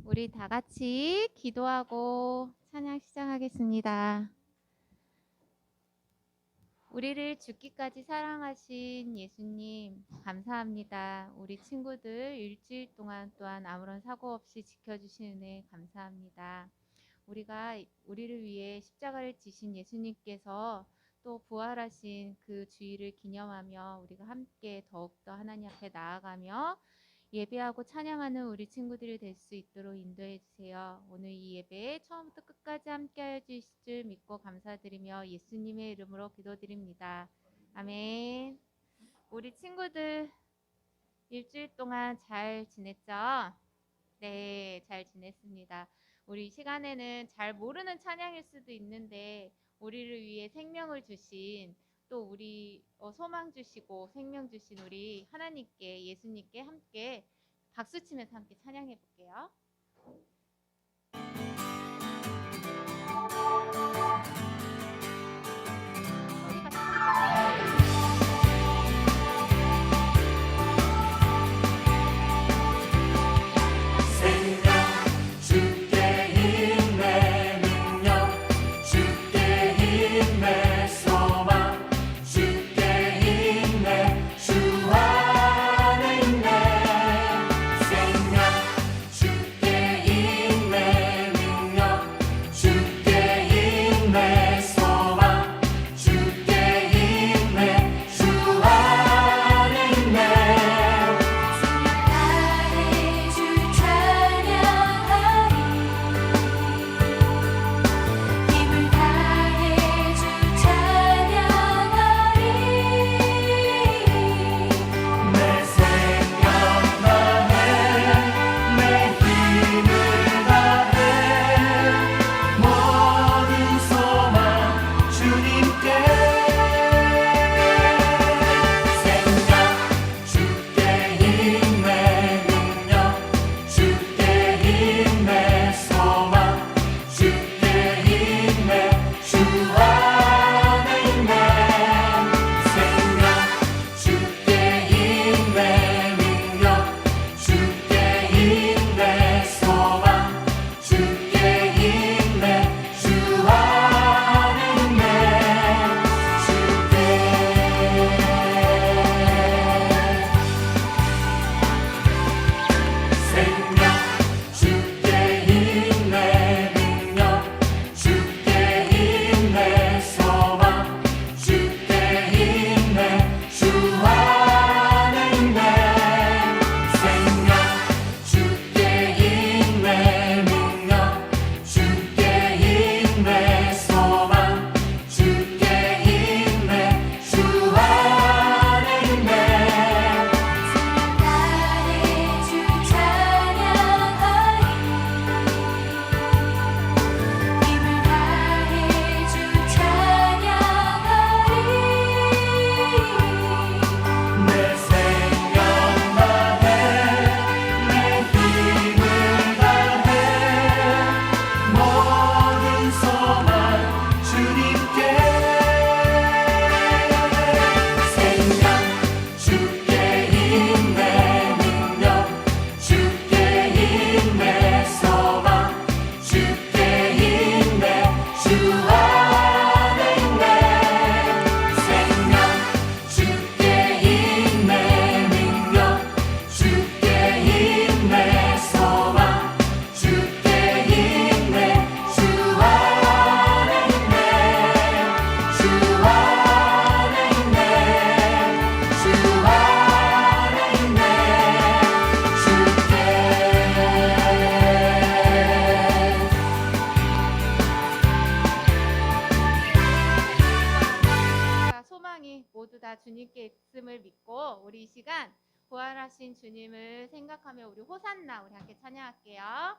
우리 다 같이 기도하고 찬양 시작하겠습니다. 우리를 죽기까지 사랑하신 예수님 감사합니다. 우리 친구들 일주일 동안 또한 아무런 사고 없이 지켜주신 은혜 감사합니다. 우리를 위해 십자가를 지신 예수님께서 또 부활하신 그 주일을 기념하며 우리가 함께 더욱더 하나님 앞에 나아가며 예배하고 찬양하는 우리 친구들이 될 수 있도록 인도해 주세요. 오늘 이 예배에 처음부터 끝까지 함께해 주실 줄 믿고 감사드리며 예수님의 이름으로 기도드립니다. 아멘. 우리 친구들 일주일 동안 잘 지냈죠? 네, 잘 지냈습니다. 우리 시간에는 잘 모르는 찬양일 수도 있는데 우리를 위해 생명을 주신 또 우리 소망 주시고 생명 주신 우리 하나님께 예수님께 함께 박수 치면서 함께 찬양해 볼게요. 주님께 있음을 믿고 우리 이 시간 부활하신 주님을 생각하며 우리 호산나 우리 함께 찬양할게요.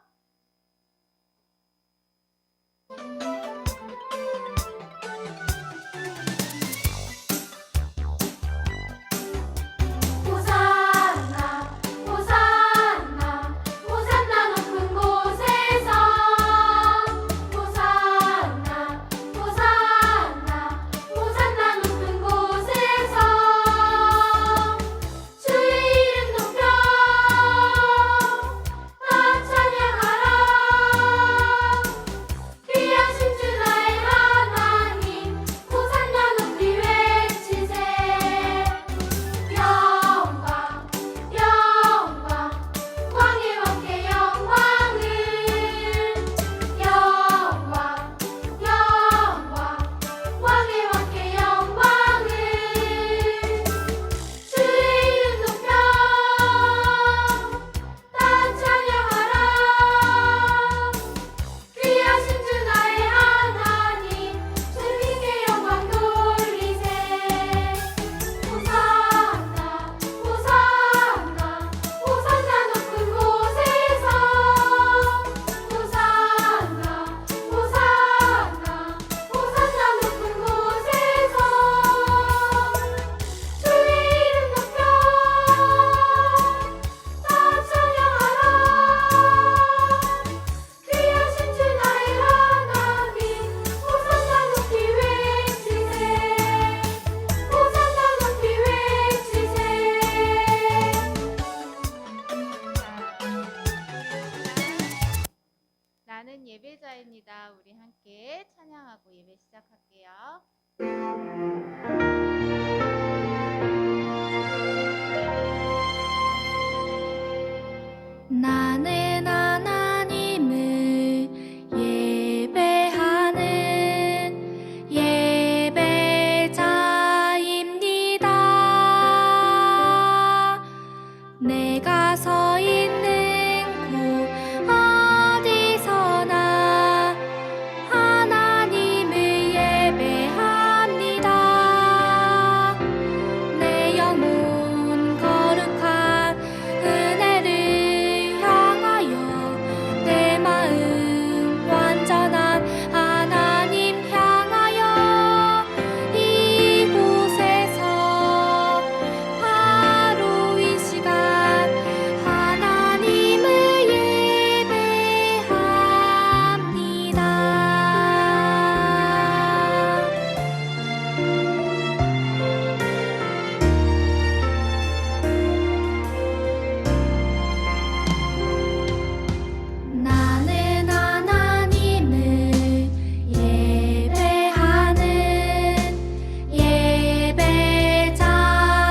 주의 이름 높여 찬양하라. 찬양하고 예배 시작할게요. 나는 하나님을 예배하는 예배자입니다. 내가 서 있는 곳 어디서나 하나님을 예배합니다. 내 영혼 거룩한 은혜를 향하여 내 마음 완전한 하나님 향하여 이곳에서 바로 이 시간 하나님을 예배합니다. 나는 하나님을 예배하는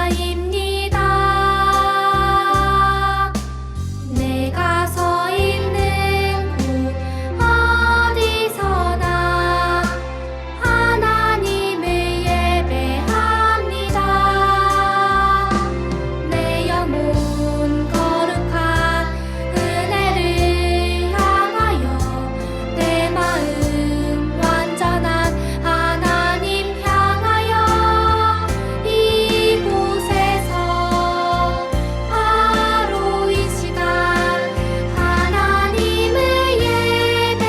예배자입니다. 내가 서 있는 곳 어디서나 하나님을 예배합니다. 내 영혼 거룩한 은혜를 향하여 내 마음 완전한 하나님 향하여 이곳에서 바로 이 시간 하나님을 예배합니다.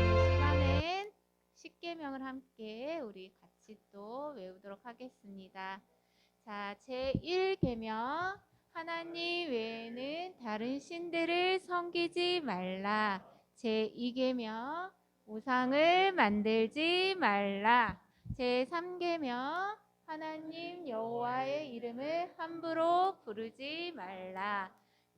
이 시간엔 십계명을 함께 우리 같이 또 외우도록 하겠습니다. 자, 제1계명 하나님 외에는 다른 신들을 섬기지 말라. 제2계명 우상을 만들지 말라. 제3계명 하나님 여호와의 이름을 함부로 부르지 말라.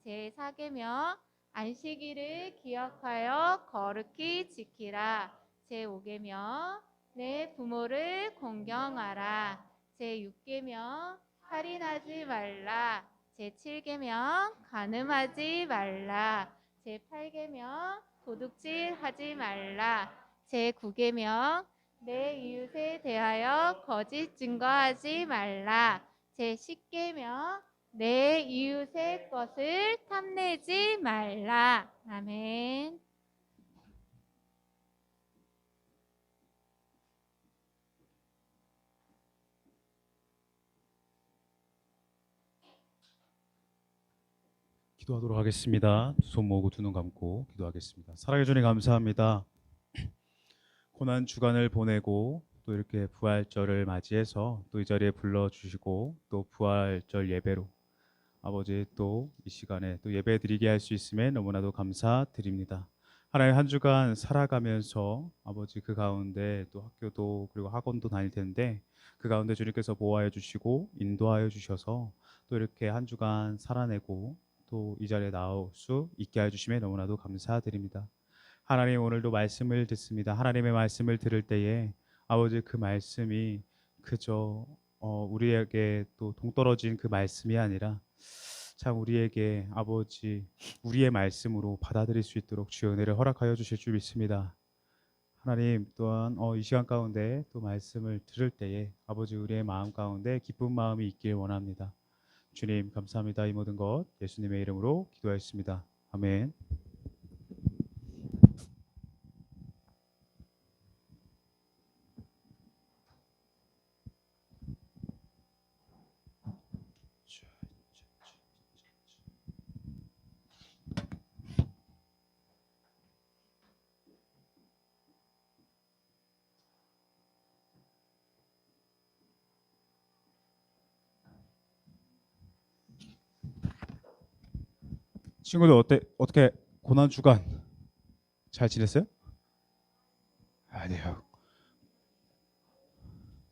제4계명 안식일을 기억하여 거룩히 지키라. 제5계명 내 부모를 공경하라. 제6계명 살인하지 말라. 제7계명 간음하지 말라. 제8계명 도둑질하지 말라. 제9계명 내 이웃에 대하여 거짓 증거하지 말라. 제10계명 내 이웃의 것을 탐내지 말라. 아멘. 기도하도록 하겠습니다. 두 손 모으고 두 눈 감고 기도하겠습니다. 사랑해 주님 감사합니다. 고난 주간을 보내고 또 이렇게 부활절을 맞이해서 또 이 자리에 불러주시고 또 부활절 예배로 아버지 또 이 시간에 또 예배 드리게 할 수 있음에 너무나도 감사드립니다. 하나님 한 주간 살아가면서 아버지 그 가운데 또 학교도 그리고 학원도 다닐 텐데 그 가운데 주님께서 보호하여 주시고 인도하여 주셔서 또 이렇게 한 주간 살아내고 또 이 자리에 나올 수 있게 해주심에 너무나도 감사드립니다. 하나님 오늘도 말씀을 듣습니다. 하나님의 말씀을 들을 때에 아버지 그 말씀이 그저 우리에게 또 동떨어진 그 말씀이 아니라 참 우리에게 아버지 우리의 말씀으로 받아들일 수 있도록 주의 은혜를 허락하여 주실 줄 믿습니다. 하나님 또한 이 시간 가운데 또 말씀을 들을 때에 아버지 우리의 마음 가운데 기쁜 마음이 있길 원합니다. 주님 감사합니다. 이 모든 것 예수님의 이름으로 기도하였습니다. 아멘. 친구들 어떻게 고난 주간 잘 지냈어요? 아니요.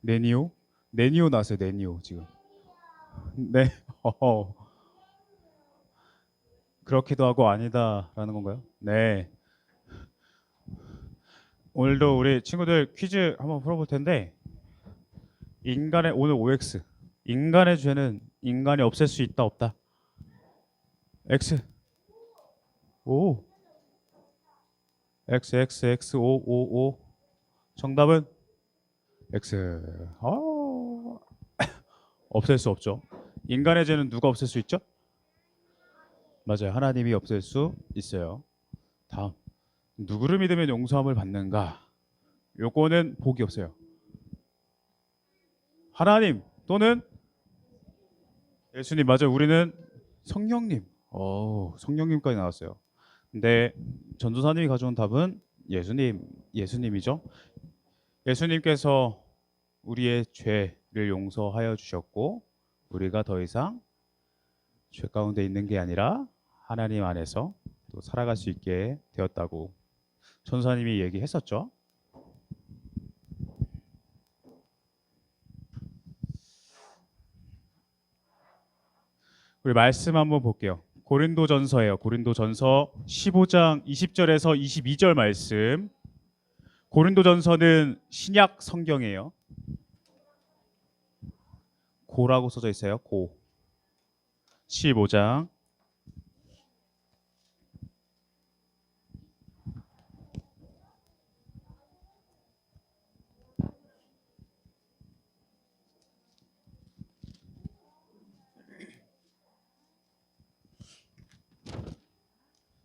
네니오 나왔어요. 네니오 지금. 네. 그렇기도 하고 아니다라는 건가요? 네. 오늘도 우리 친구들 퀴즈 한번 풀어볼 텐데 오늘 OX 인간의 죄는 인간이 없앨 수 있다 없다. X 오 XX 555 정답은 X. 없앨 수 없죠. 인간의 죄는 누가 없앨 수 있죠? 맞아요. 하나님이 없앨 수 있어요. 다음 누구를 믿으면 용서함을 받는가? 요거는 복이 없어요. 하나님 또는 예수님. 맞아요. 우리는 성령님. 성령님까지 나왔어요. 근데 전도사님이 가져온 답은 예수님이죠. 예수님께서 우리의 죄를 용서하여 주셨고 우리가 더 이상 죄 가운데 있는 게 아니라 하나님 안에서 또 살아갈 수 있게 되었다고 전도사님이 얘기했었죠. 우리 말씀 한번 볼게요. 고린도전서예요. 고린도전서 15장 20절에서 22절 말씀. 고린도전서는 신약 성경이에요. 고라고 써져 있어요. 고. 15장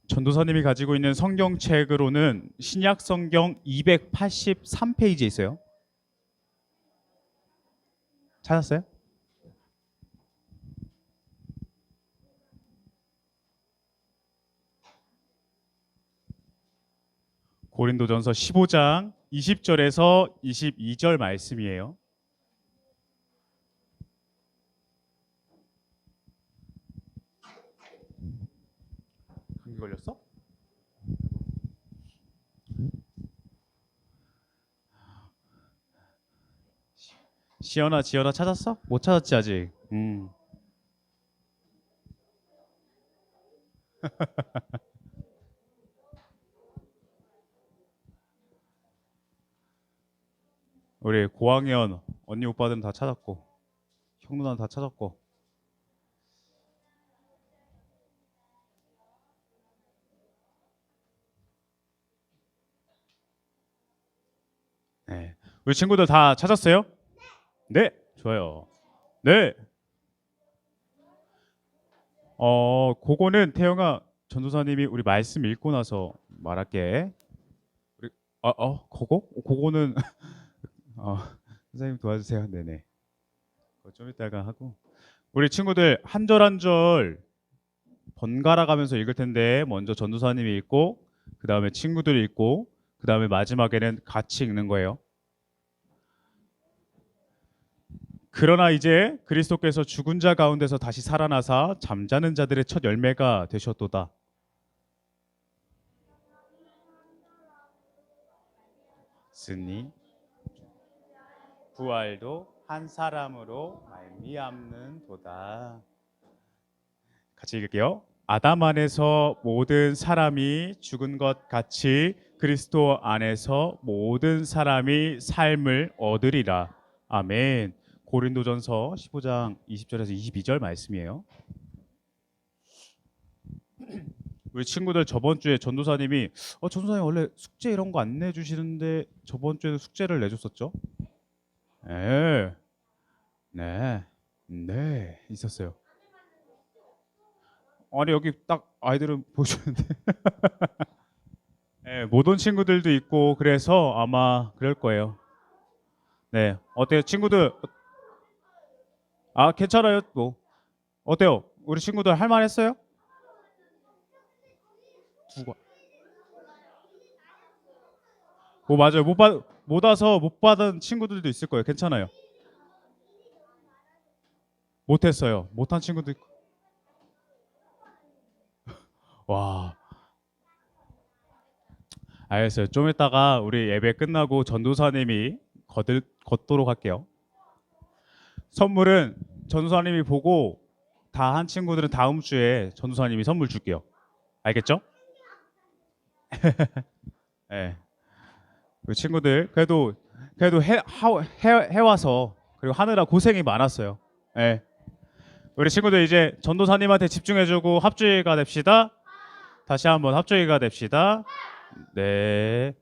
전도사님이 가지고 있는 성경책으로는 신약 성경 283페이지에 있어요. 찾았어요? 고린도전서 15장 20절에서 22절 말씀이에요. 감기 걸렸어? 지연아 찾았어? 못 찾았지 아직. 우리 고학년 언니 오빠들은 다 찾았고 형 누나는 다 찾았고. 네. 우리 친구들 다 찾았어요? 네, 좋아요. 네. 그거는 태영아 전도사님이 우리 말씀 읽고 나서 말할게. 우리 그거는 선생님 도와주세요. 네네. 그거 좀 이따가 하고 우리 친구들 한 절 한 절 번갈아 가면서 읽을 텐데 먼저 전도사님이 읽고 그 다음에 친구들이 읽고 그 다음에 마지막에는 같이 읽는 거예요. 그러나 이제 그리스도께서 죽은 자 가운데서 다시 살아나사 잠자는 자들의 첫 열매가 되셨도다. 쓰니 부활도 한 사람으로 말미암는도다. 같이 읽을게요. 아담 안에서 모든 사람이 죽은 것 같이 그리스도 안에서 모든 사람이 삶을 얻으리라. 아멘. 고린도전서 15장 20절에서 22절 말씀이에요. 우리 친구들 저번 주에 전도사님이 전도사님 원래 숙제 이런 거 안 내주시는데 저번 주에도 숙제를 내줬었죠? 네, 있었어요. 아니 여기 딱 아이들은 보시는데 네, 못 온 친구들도 있고 그래서 아마 그럴 거예요. 네, 어때요 친구들? 괜찮아요. 뭐 어때요? 우리 친구들 할 만했어요? 맞아요. 못 와서 못 받은 친구들도 있을 거예요. 괜찮아요. 못했어요. 못한 친구도 있고. 와. 알겠어요. 좀 이따가 우리 예배 끝나고 전도사님이 걷도록 할게요. 선물은 전도사님이 보고 다 한 친구들은 다음 주에 전도사님이 선물 줄게요. 알겠죠? 네. 그 친구들 그래도 해와서 그리고 하느라 고생이 많았어요. 네. 우리 친구들 이제 전도사님한테 집중해주고 합주의가 됩시다. 다시 한번 합주의가 됩시다. 네.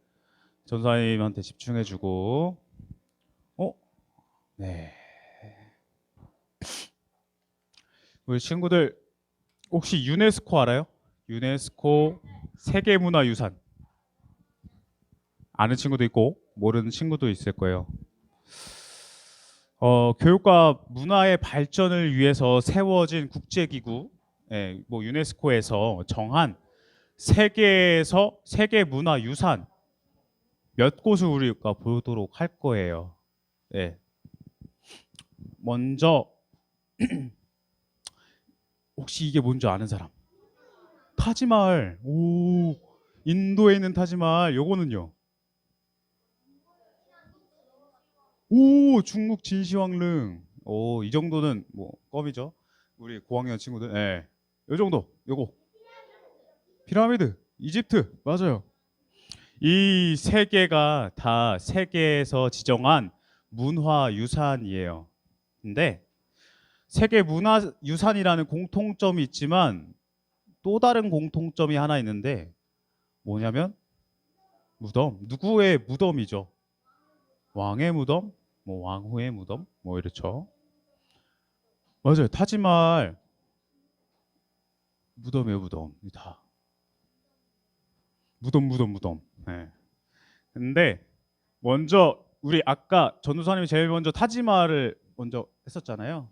전도사님한테 집중해주고. 네. 우리 친구들 혹시 유네스코 알아요? 유네스코 세계문화유산. 아는 친구도 있고 모르는 친구도 있을 거예요. 교육과 문화의 발전을 위해서 세워진 국제기구, 뭐 유네스코에서 정한 세계에서 세계문화유산 몇 곳을 우리가 보도록 할 거예요. 네. 먼저 혹시 이게 뭔지 아는 사람? 타지마할. 오, 인도에 있는 타지마할. 요거는요. 오, 중국 진시황릉. 오, 이 정도는 뭐 껌이죠. 우리 고학년 친구들. 예. 요 정도. 요거. 피라미드. 이집트. 맞아요. 이 세 개가 다 세계에서 지정한 문화유산이에요. 근데 세계 문화유산이라는 공통점이 있지만 또 다른 공통점이 하나 있는데 뭐냐면 무덤. 누구의 무덤이죠? 왕의 무덤, 뭐 왕후의 무덤, 뭐 이렇죠. 맞아요. 타지마할 무덤이에요, 무덤. 다 무덤. 네. 근데 먼저 우리 아까 전도사님이 제일 먼저 타지마할을 먼저 했었잖아요.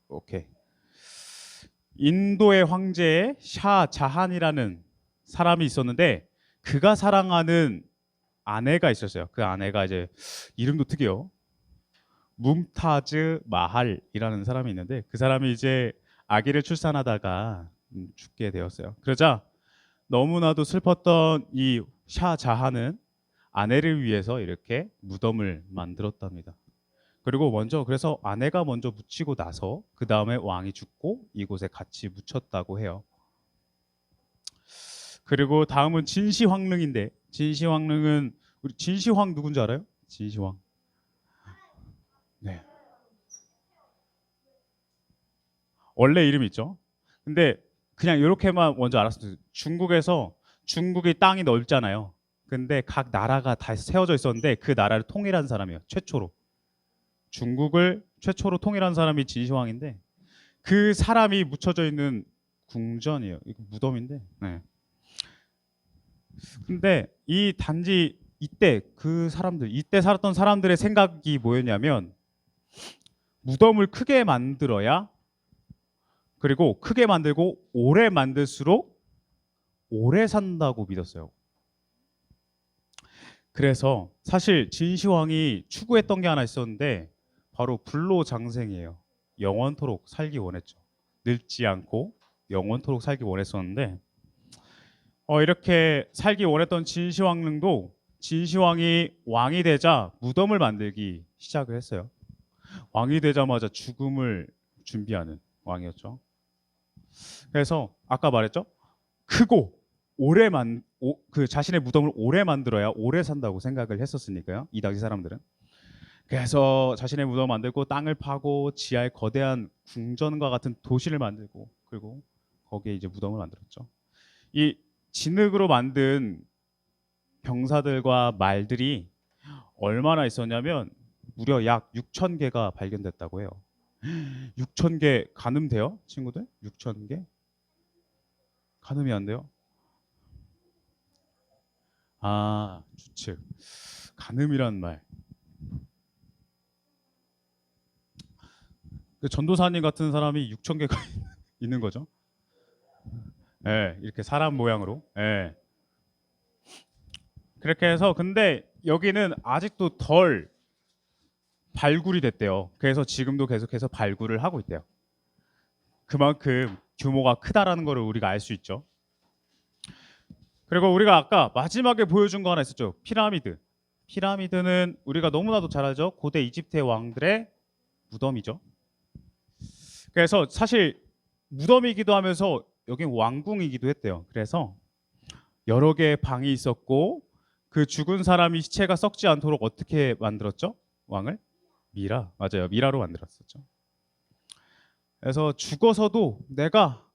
오케이. 인도의 황제 샤자한이라는 사람이 있었는데 그가 사랑하는 아내가 있었어요. 그 아내가 이제 이름도 특이해요. 뭄타즈 마할이라는 사람이 있는데 그 사람이 이제 아기를 출산하다가 죽게 되었어요. 그러자 너무나도 슬펐던 이 샤자한은 아내를 위해서 이렇게 무덤을 만들었답니다. 그리고 먼저 그래서 아내가 먼저 묻히고 나서 그 다음에 왕이 죽고 이곳에 같이 묻혔다고 해요. 그리고 다음은 진시황릉인데 진시황릉은 우리 진시황 누군지 알아요? 진시황. 네. 원래 이름이 있죠. 근데 그냥 이렇게만 먼저 알았어요. 중국이 땅이 넓잖아요. 근데 각 나라가 다 세워져 있었는데 그 나라를 통일한 사람이에요. 최초로. 중국을 최초로 통일한 사람이 진시황인데 그 사람이 묻혀져 있는 궁전이에요. 이거 무덤인데. 네. 근데 이 단지 이때 이때 살았던 사람들의 생각이 뭐였냐면 무덤을 크게 만들어야 그리고 크게 만들고 오래 만들수록 오래 산다고 믿었어요. 그래서 사실 진시황이 추구했던 게 하나 있었는데 바로 불로장생이에요. 영원토록 살기 원했죠. 늙지 않고 영원토록 살기 원했었는데 이렇게 살기 원했던 진시황릉도 진시황이 왕이 되자 무덤을 만들기 시작을 했어요. 왕이 되자마자 죽음을 준비하는 왕이었죠. 그래서 아까 말했죠. 크고 그 자신의 무덤을 오래 만들어야 오래 산다고 생각을 했었으니까요. 이 당시 사람들은. 그래서 자신의 무덤을 만들고 땅을 파고 지하에 거대한 궁전과 같은 도시를 만들고 그리고 거기에 이제 무덤을 만들었죠. 이 진흙으로 만든 병사들과 말들이 얼마나 있었냐면 무려 약 6,000개가 발견됐다고 해요. 6,000개 가늠돼요? 친구들? 6,000개? 가늠이 안 돼요? 아, 추측. 가늠이란 말. 전도사님 같은 사람이 6,000개가 있는 거죠. 예, 이렇게 사람 모양으로. 예. 그렇게 해서 근데 여기는 아직도 덜 발굴이 됐대요. 그래서 지금도 계속해서 발굴을 하고 있대요. 그만큼 규모가 크다라는 거를 우리가 알 수 있죠. 그리고 우리가 아까 마지막에 보여준 거 하나 있었죠. 피라미드. 피라미드는 우리가 너무나도 잘 알죠. 고대 이집트의 왕들의 무덤이죠. 그래서 사실 무덤이기도 하면서 여긴 왕궁이기도 했대요. 그래서 여러 개의 방이 있었고 그 죽은 사람이 시체가 썩지 않도록 어떻게 만들었죠? 왕을? 미라. 맞아요. 미라로 만들었었죠. 그래서 죽어서도 내가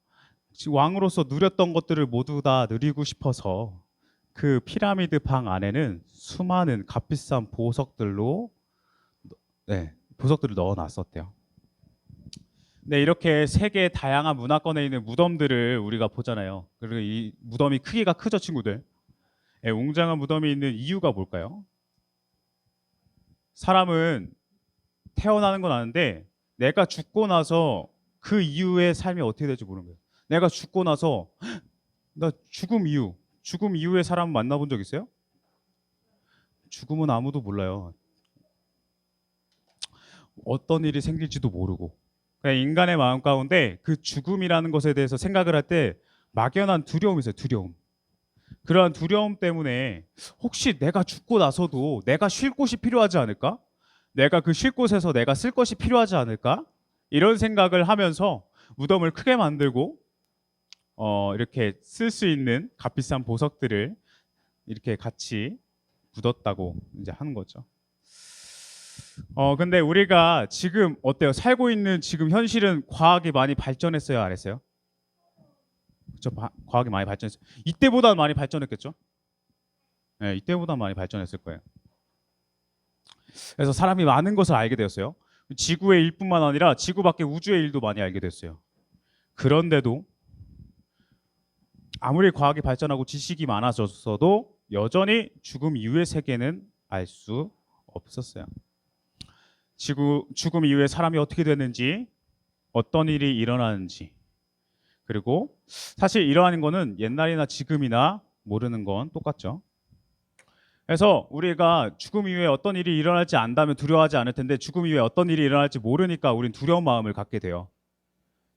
왕으로서 누렸던 것들을 모두 다 누리고 싶어서 그 피라미드 방 안에는 수많은 값비싼 보석들로 보석들을 넣어놨었대요. 네, 이렇게 세계의 다양한 문화권에 있는 무덤들을 우리가 보잖아요. 그리고 이 무덤이 크기가 크죠, 친구들. 웅장한 무덤이 있는 이유가 뭘까요? 사람은 태어나는 건 아는데 내가 죽고 나서 그 이후의 삶이 어떻게 될지 모르는 거예요. 내가 죽고 나서 나 죽음 이후의 사람 만나본 적 있어요? 죽음은 아무도 몰라요. 어떤 일이 생길지도 모르고. 그냥 인간의 마음 가운데 그 죽음이라는 것에 대해서 생각을 할 때 막연한 두려움이 있어요. 두려움. 그러한 두려움 때문에 혹시 내가 죽고 나서도 내가 쉴 곳이 필요하지 않을까? 내가 그 쉴 곳에서 내가 쓸 것이 필요하지 않을까? 이런 생각을 하면서 무덤을 크게 만들고 이렇게 쓸 수 있는 값비싼 보석들을 이렇게 같이 묻었다고 이제 하는 거죠. 근데 우리가 지금 어때요? 살고 있는 지금 현실은 과학이 많이 발전했어요, 안 했어요? 그렇죠? 과학이 많이 발전했어요. 이때보다 많이 발전했겠죠? 네, 이때보다 많이 발전했을 거예요. 그래서 사람이 많은 것을 알게 되었어요. 지구의 일뿐만 아니라 지구 밖의 우주의 일도 많이 알게 됐어요. 그런데도 아무리 과학이 발전하고 지식이 많아졌어도 여전히 죽음 이후의 세계는 알 수 없었어요. 죽음 이후에 사람이 어떻게 되는지, 어떤 일이 일어나는지, 그리고 사실 이러한 거는 옛날이나 지금이나 모르는 건 똑같죠. 그래서 우리가 죽음 이후에 어떤 일이 일어날지 안다면 두려워하지 않을 텐데 죽음 이후에 어떤 일이 일어날지 모르니까 우린 두려운 마음을 갖게 돼요.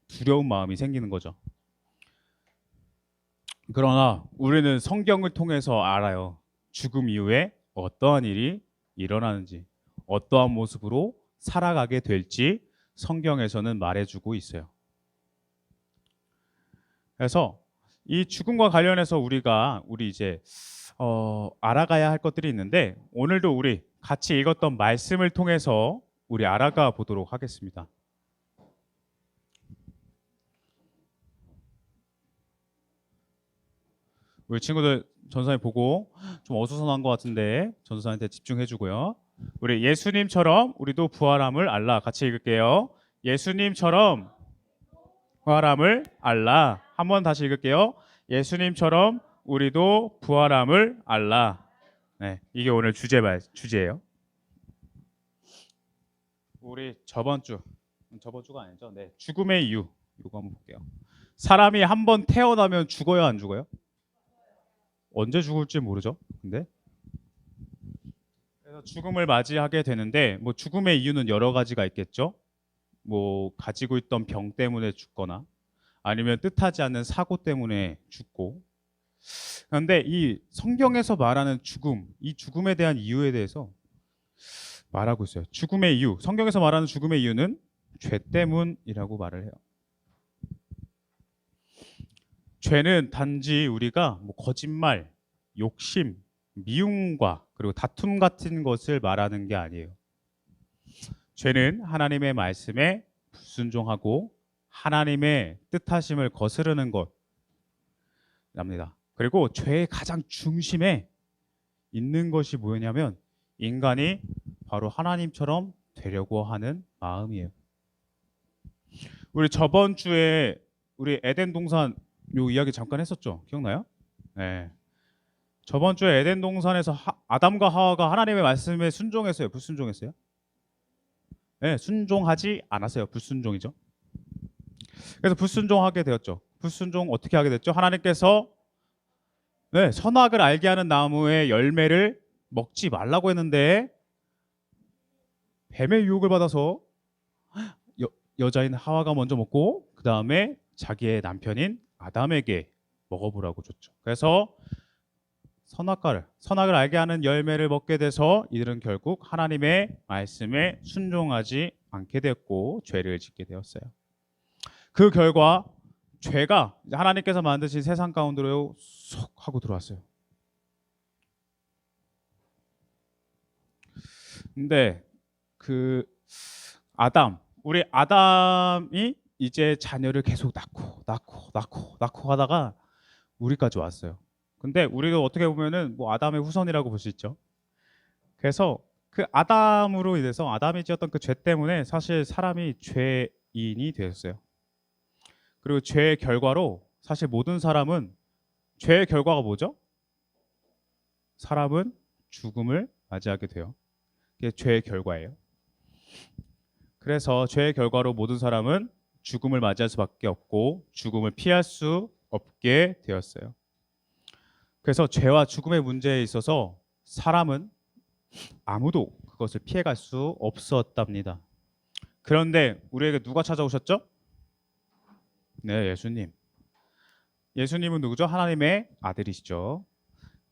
두려운 마음이 생기는 거죠. 그러나 우리는 성경을 통해서 알아요. 죽음 이후에 어떠한 일이 일어나는지, 어떠한 모습으로 살아가게 될지 성경에서는 말해주고 있어요. 그래서 이 죽음과 관련해서 우리 이제 알아가야 할 것들이 있는데 오늘도 우리 같이 읽었던 말씀을 통해서 우리 알아가 보도록 하겠습니다. 우리 친구들 전사님 보고 좀 어수선한 것 같은데 전사님한테 집중해 주고요. 우리 예수님처럼 우리도 부활함을 알라. 같이 읽을게요. 예수님처럼 부활함을 알라. 한번 다시 읽을게요. 예수님처럼 우리도 부활함을 알라. 네, 이게 오늘 주제예요. 우리 저번 주가 아니죠. 네, 죽음의 이유 이거 한번 볼게요. 사람이 한번 태어나면 죽어요, 안 죽어요? 언제 죽을지 모르죠. 근데 그래서 죽음을 맞이하게 되는데 뭐 죽음의 이유는 여러 가지가 있겠죠. 뭐 가지고 있던 병 때문에 죽거나 아니면 뜻하지 않는 사고 때문에 죽고. 그런데 이 성경에서 말하는 죽음, 이 죽음에 대한 이유에 대해서 말하고 있어요. 죽음의 이유, 성경에서 말하는 죽음의 이유는 죄 때문이라고 말을 해요. 죄는 단지 우리가 뭐 거짓말, 욕심, 미움과 그리고 다툼 같은 것을 말하는 게 아니에요. 죄는 하나님의 말씀에 불순종하고 하나님의 뜻하심을 거스르는 것입니다. 그리고 죄의 가장 중심에 있는 것이 뭐냐면 인간이 바로 하나님처럼 되려고 하는 마음이에요. 우리 저번 주에 우리 에덴 동산 요 이야기 잠깐 했었죠? 기억나요? 네. 저번 주에 에덴 동산에서 아담과 하와가 하나님의 말씀에 순종했어요? 불순종했어요? 네, 순종하지 않았어요. 불순종이죠. 그래서 불순종하게 되었죠. 불순종 어떻게 하게 됐죠? 하나님께서 선악을 알게 하는 나무의 열매를 먹지 말라고 했는데 뱀의 유혹을 받아서 여자인 하와가 먼저 먹고 그 다음에 자기의 남편인 아담에게 먹어보라고 줬죠. 그래서 선악을 알게 하는 열매를 먹게 돼서 이들은 결국 하나님의 말씀에 순종하지 않게 되었고 죄를 짓게 되었어요. 그 결과 죄가 하나님께서 만드신 세상 가운데로 쏙 하고 들어왔어요. 근데 그 우리 아담이 이제 자녀를 계속 낳고 하다가 우리까지 왔어요. 근데 우리도 어떻게 보면은 뭐 아담의 후손이라고 볼 수 있죠. 그래서 그 아담으로 인해서 아담이 지었던 그 죄 때문에 사실 사람이 죄인이 되었어요. 그리고 죄의 결과로 사실 모든 사람은 죄의 결과가 뭐죠? 사람은 죽음을 맞이하게 돼요. 그게 죄의 결과예요. 그래서 죄의 결과로 모든 사람은 죽음을 맞이할 수밖에 없고 죽음을 피할 수 없게 되었어요. 그래서 죄와 죽음의 문제에 있어서 사람은 아무도 그것을 피해갈 수 없었답니다. 그런데 우리에게 누가 찾아오셨죠? 네, 예수님. 예수님은 누구죠? 하나님의 아들이시죠.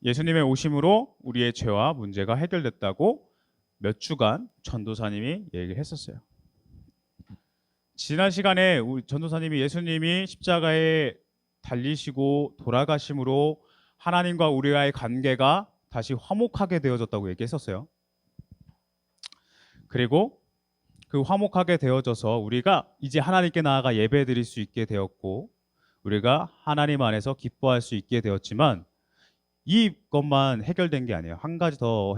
예수님의 오심으로 우리의 죄와 문제가 해결됐다고 몇 주간 전도사님이 얘기를 했었어요. 지난 시간에 우리 전도사님이 예수님이 십자가에 달리시고 돌아가심으로 하나님과 우리와의 관계가 다시 화목하게 되어졌다고 얘기했었어요. 그리고 그 화목하게 되어져서 우리가 이제 하나님께 나아가 예배드릴 수 있게 되었고 우리가 하나님 안에서 기뻐할 수 있게 되었지만 이것만 해결된 게 아니에요. 한 가지 더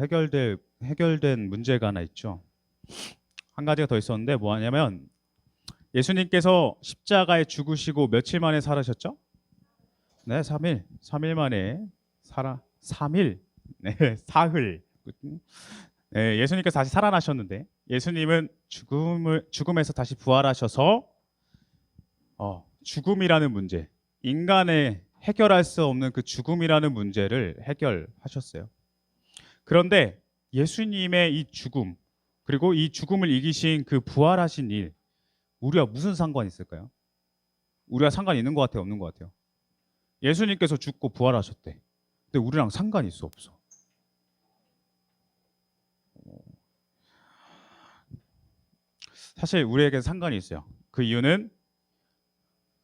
해결된 문제가 하나 있죠. 한 가지가 더 있었는데 뭐냐면 예수님께서 십자가에 죽으시고 며칠 만에 살아셨죠? 네, 3일. 3일 만에 3일. 네, 사흘. 네, 예수님께서 다시 살아나셨는데 예수님은 죽음에서 다시 부활하셔서 죽음이라는 문제, 인간의 해결할 수 없는 그 죽음이라는 문제를 해결하셨어요. 그런데 예수님의 이 죽음, 그리고 이 죽음을 이기신 그 부활하신 일, 우리와 무슨 상관이 있을까요? 우리와 상관이 있는 것 같아요, 없는 것 같아요? 예수님께서 죽고 부활하셨대. 근데 우리랑 상관이 있어, 없어? 사실 우리에게 상관이 있어요. 그 이유는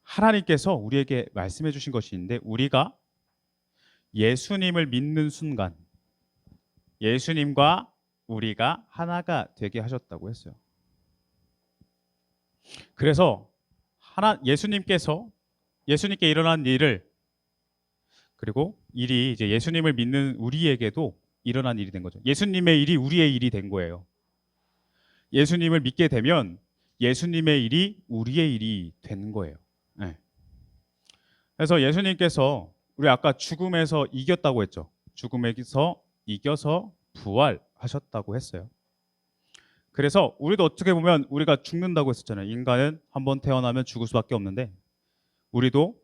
하나님께서 우리에게 말씀해 주신 것이 있는데 우리가 예수님을 믿는 순간 예수님과 우리가 하나가 되게 하셨다고 했어요. 그래서 예수님께 일어난 일을 그리고 일이 이제 예수님을 믿는 우리에게도 일어난 일이 된 거죠. 예수님의 일이 우리의 일이 된 거예요. 예수님을 믿게 되면 예수님의 일이 우리의 일이 된 거예요. 네. 그래서 예수님께서 우리 아까 죽음에서 이겼다고 했죠. 죽음에서 이겨서 부활하셨다고 했어요. 그래서 우리도 어떻게 보면 우리가 죽는다고 했었잖아요. 인간은 한번 태어나면 죽을 수밖에 없는데 우리도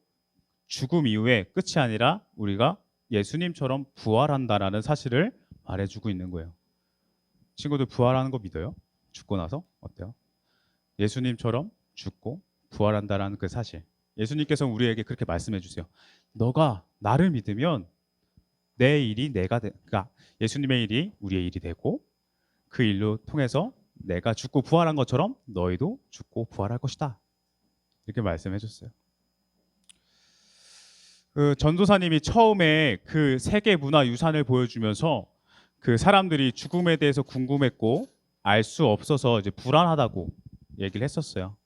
죽음 이후에 끝이 아니라 우리가 예수님처럼 부활한다라는 사실을 말해주고 있는 거예요. 친구들 부활하는 거 믿어요? 죽고 나서 어때요? 예수님처럼 죽고 부활한다라는 그 사실. 예수님께서 우리에게 그렇게 말씀해 주세요. 너가 나를 믿으면 내 일이 그러니까 예수님의 일이 우리의 일이 되고 그 일로 통해서 내가 죽고 부활한 것처럼 너희도 죽고 부활할 것이다. 이렇게 말씀해 줬어요. 그 전도사님이 처음에 그 세계 문화 유산을 보여주면서 그 사람들이 죽음에 대해서 궁금했고 알 수 없어서 이제 불안하다고 얘기를 했었어요.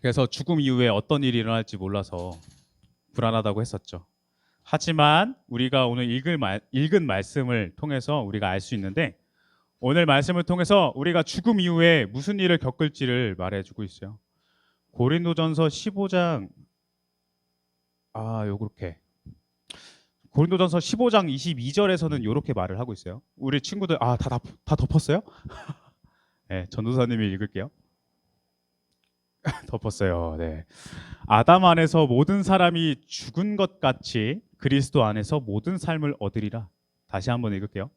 그래서 죽음 이후에 어떤 일이 일어날지 몰라서 불안하다고 했었죠. 하지만 우리가 오늘 읽은 말씀을 통해서 우리가 알 수 있는데 오늘 말씀을 통해서 우리가 죽음 이후에 무슨 일을 겪을지를 말해주고 있어요. 고린도전서 15장 요렇게 고린도전서 15장 22절에서는 이렇게 말을 하고 있어요. 우리 친구들 다 덮었어요? 네, 전도사님이 읽을게요. 덮었어요. 네. 아담 안에서 모든 사람이 죽은 것 같이 그리스도 안에서 모든 삶을 얻으리라. 다시 한번 읽을게요.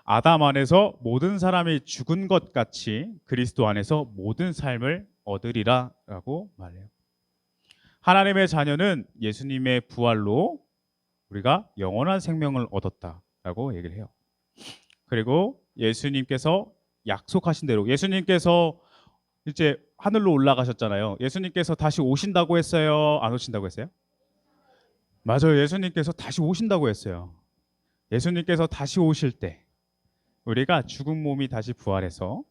아담 안에서 모든 사람이 죽은 것 같이 그리스도 안에서 모든 삶을 얻으리라 라고 말해요. 하나님의 자녀는 예수님의 부활로 우리가 영원한 생명을 얻었다라고 얘기를 해요. 그리고 예수님께서 약속하신 대로 예수님께서 이제 하늘로 올라가셨잖아요. 예수님께서 다시 오신다고 했어요? 안 오신다고 했어요? 맞아요. 예수님께서 다시 오신다고 했어요. 예수님께서 다시 오실 때 우리가 죽은 몸이 다시 부활해서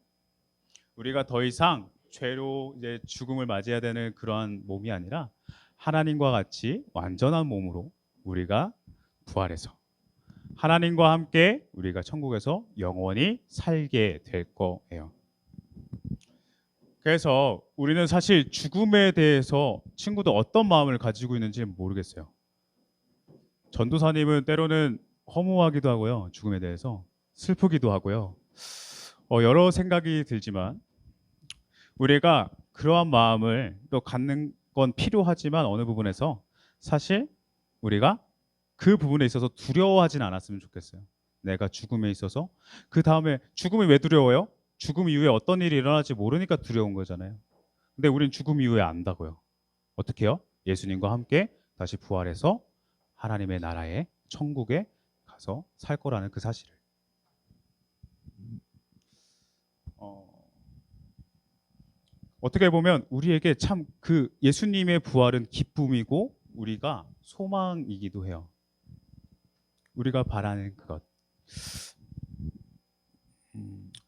우리가 더 이상 죄로 이제 죽음을 맞이해야 되는 그러한 몸이 아니라 하나님과 같이 완전한 몸으로 우리가 부활해서 하나님과 함께 우리가 천국에서 영원히 살게 될 거예요. 그래서 우리는 사실 죽음에 대해서 친구들 어떤 마음을 가지고 있는지 모르겠어요. 전도사님은 때로는 허무하기도 하고요. 죽음에 대해서 슬프기도 하고요. 여러 생각이 들지만 우리가 그러한 마음을 또 갖는 건 필요하지만 어느 부분에서 사실 우리가 그 부분에 있어서 두려워하진 않았으면 좋겠어요. 내가 죽음에 있어서 그 다음에 죽음이 왜 두려워요? 죽음 이후에 어떤 일이 일어날지 모르니까 두려운 거잖아요. 근데 우린 죽음 이후에 안다고요. 어떻게 해요? 예수님과 함께 다시 부활해서 하나님의 나라에 천국에 가서 살 거라는 그 사실을. 어떻게 보면 우리에게 참 그 예수님의 부활은 기쁨이고 우리가 소망이기도 해요. 우리가 바라는 그것.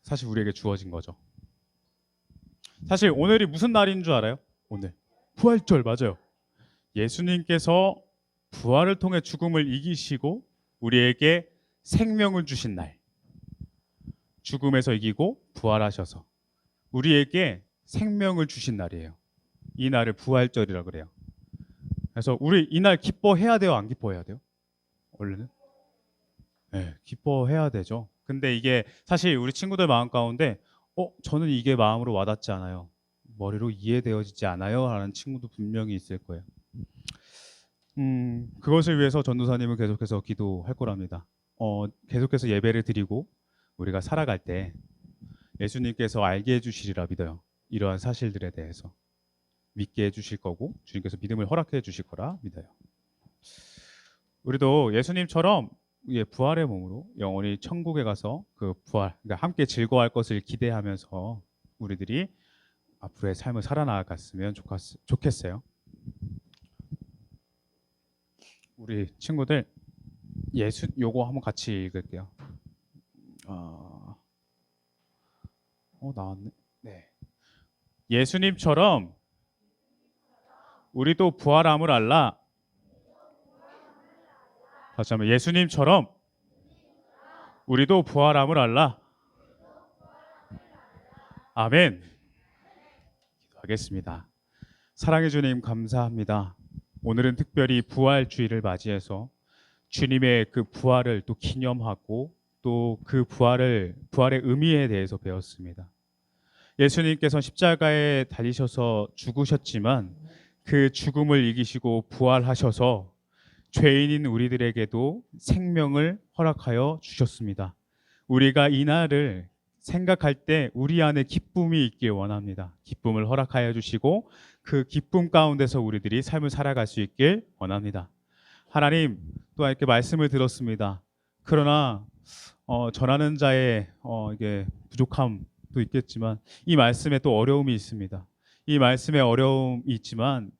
사실 우리에게 주어진 거죠. 사실 오늘이 무슨 날인 줄 알아요? 오늘 부활절 맞아요. 예수님께서 부활을 통해 죽음을 이기시고 우리에게 생명을 주신 날. 죽음에서 이기고 부활하셔서 우리에게 생명을 주신 날이에요. 이 날을 부활절이라고 그래요. 그래서 우리 이날 기뻐해야 돼요? 안 기뻐해야 돼요? 원래는? 네, 기뻐해야 되죠. 근데 이게 사실 우리 친구들 마음 가운데 저는 이게 마음으로 와닿지 않아요. 머리로 이해되어지지 않아요. 라는 친구도 분명히 있을 거예요. 그것을 위해서 전도사님은 계속해서 기도할 거랍니다. 계속해서 예배를 드리고 우리가 살아갈 때 예수님께서 알게 해주시리라 믿어요. 이러한 사실들에 대해서 믿게 해주실 거고 주님께서 믿음을 허락해 주실 거라 믿어요. 우리도 예수님처럼 부활의 몸으로 영원히 천국에 가서 그 부활, 그러니까 함께 즐거워할 것을 기대하면서 우리들이 앞으로의 삶을 살아나갔으면 좋겠어요. 우리 친구들 요거 한번 같이 읽을게요. 나왔네. 네. 예수님처럼 우리도 부활함을 알라. 다시 한번 예수님처럼 우리도 부활함을 알라. 아멘. 기도하겠습니다. 사랑해 주님 감사합니다. 오늘은 특별히 부활주의를 맞이해서 주님의 그 부활을 또 기념하고 또 그 부활의 의미에 대해서 배웠습니다. 예수님께서 십자가에 달리셔서 죽으셨지만 그 죽음을 이기시고 부활하셔서 죄인인 우리들에게도 생명을 허락하여 주셨습니다. 우리가 이 날을 생각할 때 우리 안에 기쁨이 있길 원합니다. 기쁨을 허락하여 주시고 그 기쁨 가운데서 우리들이 삶을 살아갈 수 있길 원합니다. 하나님, 또한 이렇게 말씀을 들었습니다. 그러나 전하는 자의 이게 부족함도 있겠지만 이 말씀에 또 어려움이 있습니다. 이 말씀에 어려움이 있지만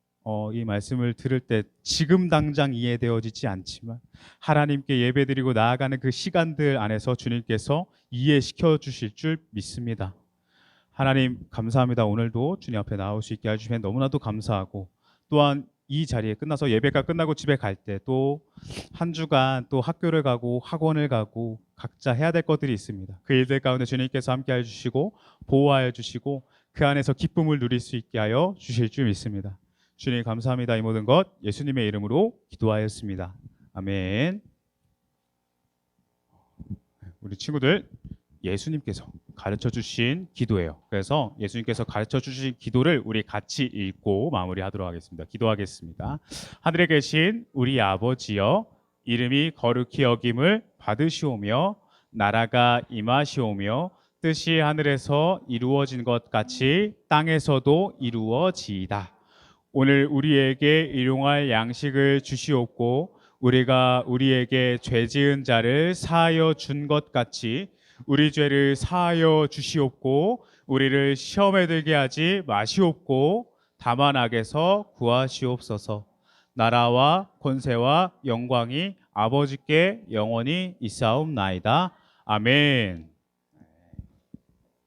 이 말씀을 들을 때 지금 당장 이해되어지지 않지만 하나님께 예배드리고 나아가는 그 시간들 안에서 주님께서 이해시켜 주실 줄 믿습니다. 하나님 감사합니다. 오늘도 주님 앞에 나올 수 있게 해주시면 너무나도 감사하고 또한 이 자리에 끝나서 예배가 끝나고 집에 갈 때 또 한 주간 또 학교를 가고 학원을 가고 각자 해야 될 것들이 있습니다. 그 일들 가운데 주님께서 함께 해주시고 보호하여 주시고 그 안에서 기쁨을 누릴 수 있게 하여 주실 줄 믿습니다. 주님 감사합니다. 이 모든 것 예수님의 이름으로 기도하였습니다. 아멘. 우리 친구들 예수님께서 가르쳐 주신 기도예요. 그래서 예수님께서 가르쳐 주신 기도를 우리 같이 읽고 마무리하도록 하겠습니다. 기도하겠습니다. 하늘에 계신 우리 아버지여, 이름이 거룩히 여김을 받으시오며 나라가 임하시오며 뜻이 하늘에서 이루어진 것 같이 땅에서도 이루어지이다. 오늘 우리에게 일용할 양식을 주시옵고 우리가 우리에게 죄 지은 자를 사하여 준 것 같이 우리 죄를 사하여 주시옵고 우리를 시험에 들게 하지 마시옵고 다만 악에서 구하시옵소서. 나라와 권세와 영광이 아버지께 영원히 있사옵나이다. 아멘.